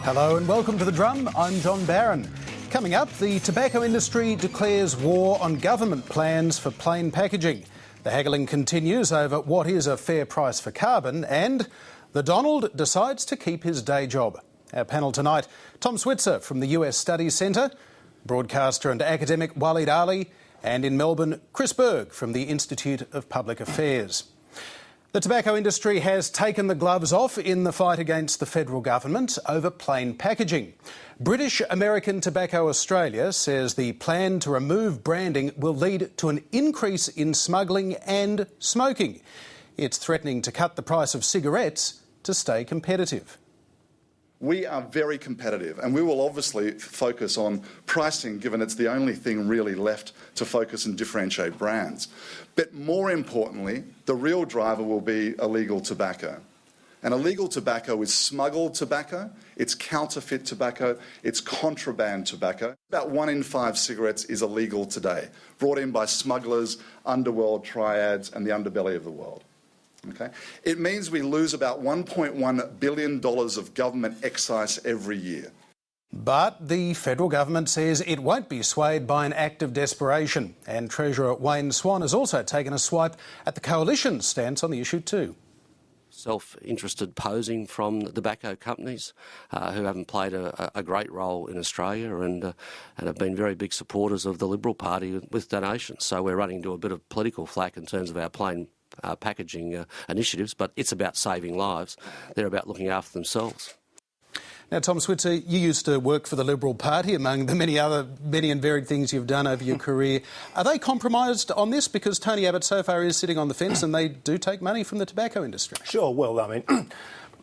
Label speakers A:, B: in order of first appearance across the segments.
A: Hello and welcome to The Drum. I'm John Barron. Coming up, the tobacco industry declares war on government plans for plain packaging. The haggling continues over what is a fair price for carbon, and the Donald decides to keep his day job. Our panel tonight, Tom Switzer from the US Studies Centre, broadcaster and academic Waleed Aly, and in Melbourne, Chris Berg from the Institute of Public Affairs. The tobacco industry has taken the gloves off in the fight against the federal government over plain packaging. British American Tobacco Australia says the plan to remove branding will lead to an increase in smuggling and smoking. It's threatening to cut the price of cigarettes to stay competitive.
B: We are very competitive, and we will obviously focus on pricing, given it's the only thing really left to focus and differentiate brands. But more importantly, the real driver will be illegal tobacco. And illegal tobacco is smuggled tobacco, it's counterfeit tobacco, it's contraband tobacco. About 1 in 5 cigarettes is illegal today, brought in by smugglers, underworld triads, and the underbelly of the world. Okay? It means we lose about $1.1 billion of government excise every year.
A: But the federal government says it won't be swayed by an act of desperation. And Treasurer Wayne Swan has also taken a swipe at the coalition's stance on the issue too.
C: Self-interested posing from the tobacco companies who haven't played a great role in Australia and have been very big supporters of the Liberal Party with donations. So we're running into a bit of political flack in terms of our plain packaging initiatives, but it's about saving lives. They're about looking after themselves.
A: Now, Tom Switzer, you used to work for the Liberal Party, among the many and varied things you've done over your career. Are they compromised on this? Because Tony Abbott so far is sitting on the fence and they do take money from the tobacco industry.
D: Sure, well, I mean,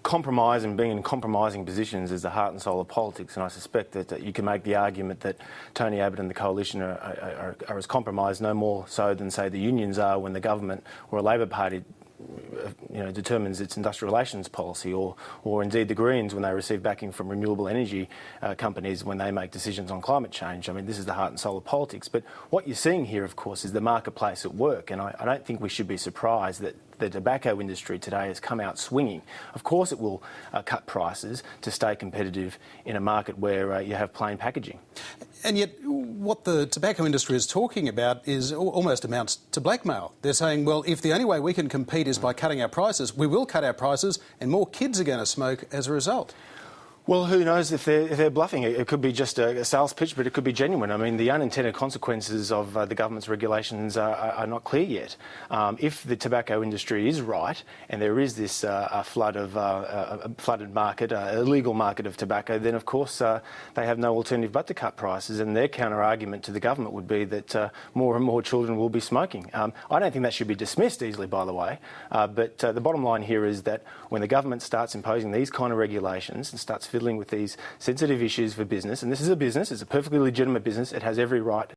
D: compromise and being in compromising positions is the heart and soul of politics, and I suspect that you can make the argument that Tony Abbott and the coalition are as compromised, no more so than, say, the unions are when the government or a Labor Party determines its industrial relations policy, or indeed the Greens when they receive backing from renewable energy companies when they make decisions on climate change. I mean, this is the heart and soul of politics. But what you're seeing here, of course, is the marketplace at work, and I don't think we should be surprised that the tobacco industry today has come out swinging. Of course it will cut prices to stay competitive in a market where you have plain packaging.
A: And yet what the tobacco industry is talking about is almost amounts to blackmail. They're saying, well, if the only way we can compete is by cutting our prices, we will cut our prices and more kids are going to smoke as a result.
D: Well, who knows if they're bluffing? It could be just a sales pitch, but it could be genuine. I mean, the unintended consequences of the government's regulations are not clear yet. If the tobacco industry is right, and there is this flooded market, illegal market of tobacco, then of course they have no alternative but to cut prices. And their counter-argument to the government would be that more and more children will be smoking. I don't think that should be dismissed easily, by the way. But the bottom line here is that when the government starts imposing these kind of regulations and starts fiddling with these sensitive issues for business, and this is a business, it's a perfectly legitimate business, it has every right